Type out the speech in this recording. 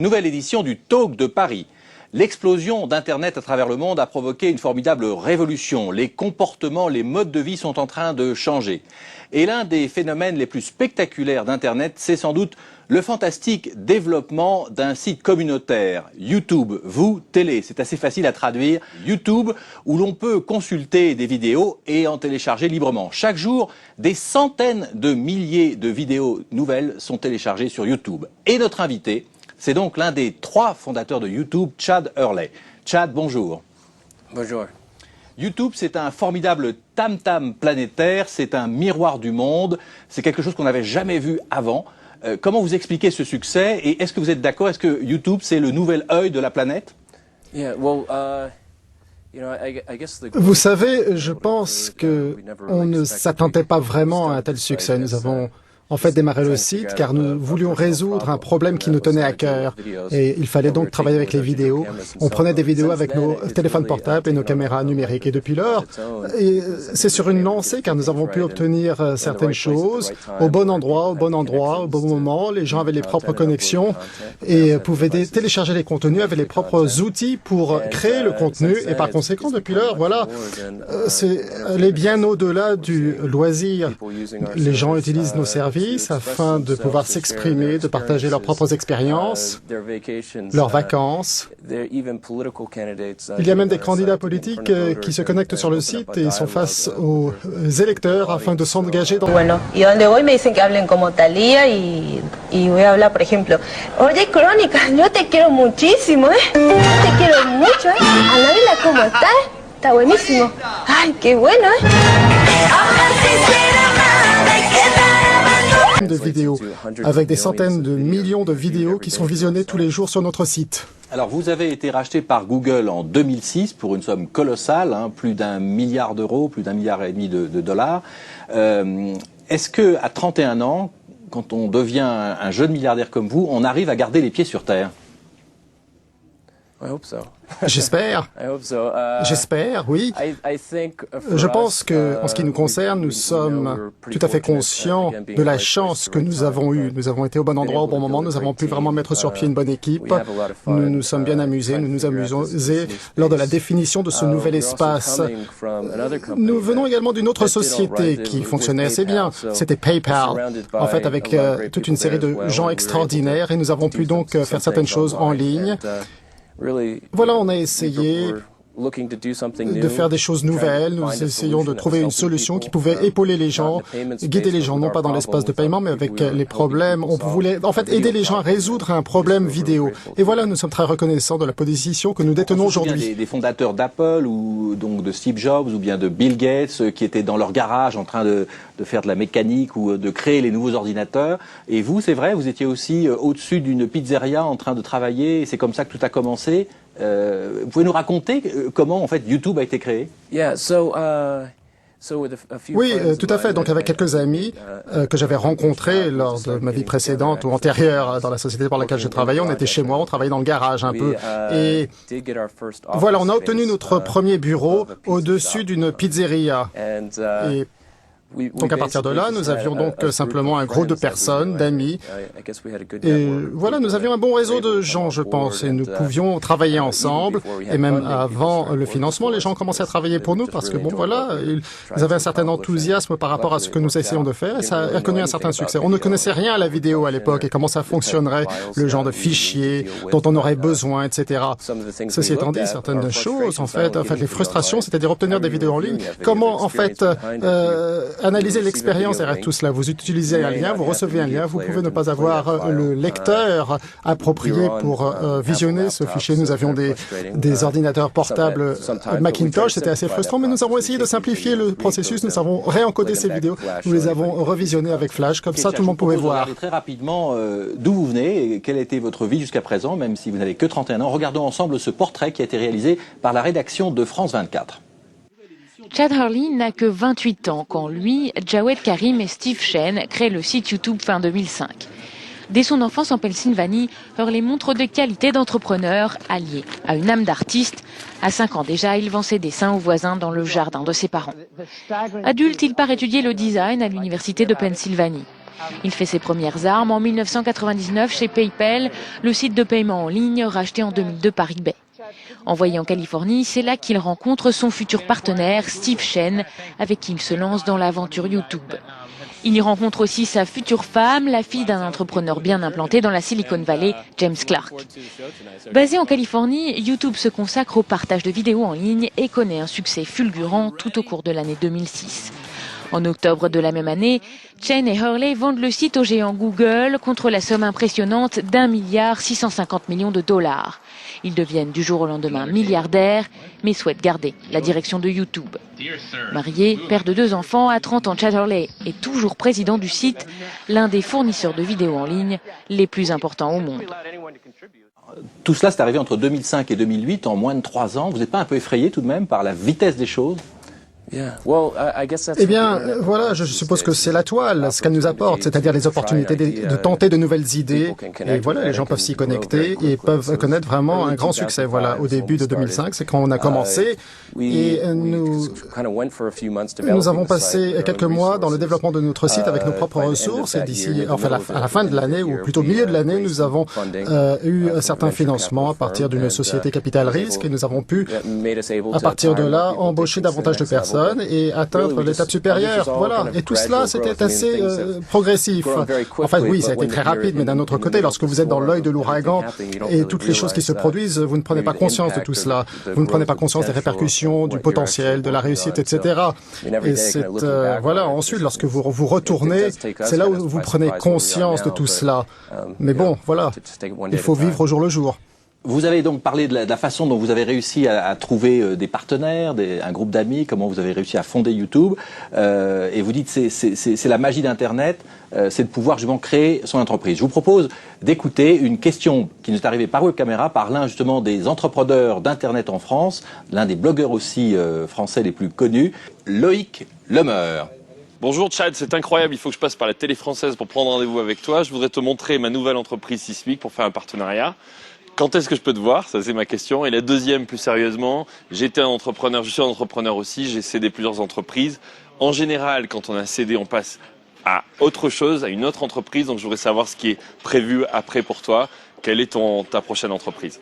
Nouvelle édition du Talk de Paris. L'explosion d'Internet à travers le monde a provoqué une formidable révolution. Les comportements, les modes de vie sont en train de changer. Et l'un des phénomènes les plus spectaculaires d'Internet, c'est sans doute le fantastique développement d'un site communautaire, YouTube, vous, télé. C'est assez facile à traduire. YouTube, où l'on peut consulter des vidéos et en télécharger librement. Chaque jour, des centaines de milliers de vidéos nouvelles sont téléchargées sur YouTube. Et notre invité, c'est donc l'un des 3 fondateurs de YouTube, Chad Hurley. Chad, bonjour. Bonjour. YouTube, c'est un formidable tam-tam planétaire, c'est un miroir du monde, c'est quelque chose qu'on n'avait jamais vu avant. Comment vous expliquez ce succès et est-ce que vous êtes d'accord, est-ce que YouTube, c'est le nouvel œil de la planète? Vous savez, je pense qu'on ne s'attendait pas vraiment à un tel succès. Nous avons en fait démarré le site car nous voulions résoudre un problème qui nous tenait à cœur. Et il fallait donc travailler avec les vidéos. On prenait des vidéos avec nos téléphones portables et nos caméras numériques. Et depuis lors, c'est sur une lancée car nous avons pu obtenir certaines choses au bon endroit, au bon moment. Les gens avaient les propres connexions et pouvaient télécharger les contenus, avaient les propres outils pour créer le contenu. Et par conséquent, depuis lors, voilà, c'est aller bien au-delà du loisir. Les gens utilisent nos services afin de pouvoir s'exprimer, de partager leurs propres expériences, leurs vacances. Il y a même des candidats politiques qui se connectent sur le site et sont face aux électeurs afin de s'engager dans... Bueno, y donde voy me dicen que hablen como Thalía y voy a hablar, por ejemplo, oye, Crónica, yo te quiero muchísimo, te quiero mucho, Anabela, ¿cómo estás? Está buenísimo. Ay, qué bueno, de vidéos, avec des centaines de millions de vidéos qui sont visionnées tous les jours sur notre site. Alors, vous avez été racheté par Google en 2006 pour une somme colossale, plus d'1 milliard d'euros, plus d'1,5 milliard de dollars. Est-ce que à 31 ans, quand on devient un jeune milliardaire comme vous, on arrive à garder les pieds sur terre? J'espère. J'espère, oui. Je pense que, en ce qui nous concerne, nous sommes tout à fait conscients de la chance que nous avons eue. Nous avons été au bon endroit au bon moment. Nous avons pu vraiment mettre sur pied une bonne équipe. Nous nous sommes bien amusés. Nous nous amusons lors de la définition de ce nouvel espace. Nous venons également d'une autre société qui fonctionnait assez bien. C'était PayPal. En fait, avec toute une série de gens extraordinaires et nous avons pu donc faire certaines choses en ligne. Voilà, on a essayé de faire des choses nouvelles. Nous essayons de trouver une solution qui pouvait épauler les gens, guider les gens, non pas dans l'espace de paiement, mais avec les problèmes. On voulait en fait aider les gens à résoudre un problème vidéo. Et voilà, nous sommes très reconnaissants de la position que nous détenons aujourd'hui. Des fondateurs d'Apple ou donc de Steve Jobs ou bien de Bill Gates qui étaient dans leur garage en train de faire de la mécanique ou de créer les nouveaux ordinateurs. Et vous, c'est vrai, vous étiez aussi au-dessus d'une pizzeria en train de travailler. C'est comme ça que tout a commencé. Vous pouvez nous raconter comment en fait YouTube a été créé? Oui, tout à fait. Donc avec quelques amis que j'avais rencontrés lors de ma vie précédente ou antérieure dans la société pour laquelle je travaillais, on était chez moi, on travaillait dans le garage un peu. Et voilà, on a obtenu notre premier bureau au-dessus d'une pizzeria. Et donc à partir de là, nous avions donc simplement un groupe de personnes, d'amis. Et voilà, nous avions un bon réseau de gens, je pense, et nous pouvions travailler ensemble. Et même avant le financement, les gens commençaient à travailler pour nous parce que bon, voilà, ils avaient un certain enthousiasme par rapport à ce que nous essayons de faire et ça a connu un certain succès. On ne connaissait rien à la vidéo à l'époque et comment ça fonctionnerait, le genre de fichiers dont on aurait besoin, etc. Ceci étant dit, certaines choses, en fait, les frustrations, c'est-à-dire obtenir des vidéos en ligne, comment en fait analyser l'expérience derrière tout cela. Vous utilisez un lien, vous recevez un lien, vous pouvez ne pas avoir le lecteur approprié pour visionner ce fichier. Nous avions des ordinateurs portables Macintosh, c'était assez frustrant, mais nous avons essayé de simplifier le processus, nous avons réencodé ces vidéos, nous les avons revisionnées avec Flash, comme ça tout le monde pouvait voir. Très rapidement d'où vous venez et quelle a été votre vie jusqu'à présent, même si vous n'avez que 31 ans. Regardons ensemble ce portrait qui a été réalisé par la rédaction de France 24. Chad Hurley n'a que 28 ans quand lui, Jawed Karim et Steve Chen créent le site YouTube fin 2005. Dès son enfance en Pennsylvanie, Hurley montre des qualités d'entrepreneur alliées à une âme d'artiste. À 5 ans déjà, il vend ses dessins aux voisins dans le jardin de ses parents. Adulte, il part étudier le design à l'université de Pennsylvanie. Il fait ses premières armes en 1999 chez PayPal, le site de paiement en ligne racheté en 2002 par eBay. Envoyé en Californie, c'est là qu'il rencontre son futur partenaire, Steve Chen, avec qui il se lance dans l'aventure YouTube. Il y rencontre aussi sa future femme, la fille d'un entrepreneur bien implanté dans la Silicon Valley, James Clark. Basé en Californie, YouTube se consacre au partage de vidéos en ligne et connaît un succès fulgurant tout au cours de l'année 2006. En octobre de la même année, Chen et Hurley vendent le site au géant Google contre la somme impressionnante d'1,650 milliard de dollars. Ils deviennent du jour au lendemain milliardaires, mais souhaitent garder la direction de YouTube. Marié, père de 2 enfants, à 30 ans, Chad Hurley est toujours président du site, l'un des fournisseurs de vidéos en ligne les plus importants au monde. Tout cela, c'est arrivé entre 2005 et 2008, en moins de 3 ans. Vous n'êtes pas un peu effrayé tout de même par la vitesse des choses ? Eh bien, voilà, je suppose que c'est la toile, ce qu'elle nous apporte, c'est-à-dire les opportunités de tenter de nouvelles idées. Et voilà, les gens peuvent s'y connecter et peuvent connaître vraiment un grand succès. Voilà, au début de 2005, c'est quand on a commencé et nous avons passé quelques mois dans le développement de notre site avec nos propres ressources et d'ici, enfin, à la fin de l'année, ou plutôt au milieu de l'année, nous avons eu certains financements à partir d'une société capital risque et nous avons pu, à partir de là, embaucher davantage de personnes et atteindre l'étape supérieure. Voilà. Et tout cela, c'était assez progressif. Enfin, oui, ça a été très rapide, mais d'un autre côté, lorsque vous êtes dans l'œil de l'ouragan et toutes les choses qui se produisent, vous ne prenez pas conscience de tout cela. Vous ne prenez pas conscience des répercussions, du potentiel, de la réussite, etc. Et c'est, voilà, ensuite, lorsque vous retournez, c'est là où vous prenez conscience de tout cela. Mais bon, voilà, il faut vivre au jour le jour. Vous avez donc parlé de la façon dont vous avez réussi à trouver des partenaires, un groupe d'amis, comment vous avez réussi à fonder YouTube. Et vous dites c'est la magie d'Internet, c'est de pouvoir justement créer son entreprise. Je vous propose d'écouter une question qui nous est arrivée par webcaméra par l'un justement des entrepreneurs d'Internet en France, l'un des blogueurs aussi français les plus connus, Loïc Lemeur. Bonjour Chad, c'est incroyable, il faut que je passe par la télé française pour prendre rendez-vous avec toi. Je voudrais te montrer ma nouvelle entreprise Sismic pour faire un partenariat. Quand est-ce que je peux te voir? Ça, c'est ma question. Et la deuxième, plus sérieusement, j'étais un entrepreneur, je suis un entrepreneur aussi, j'ai cédé plusieurs entreprises. En général, quand on a cédé, on passe à autre chose, à une autre entreprise. Donc, je voudrais savoir ce qui est prévu après pour toi. Quelle est ta prochaine entreprise?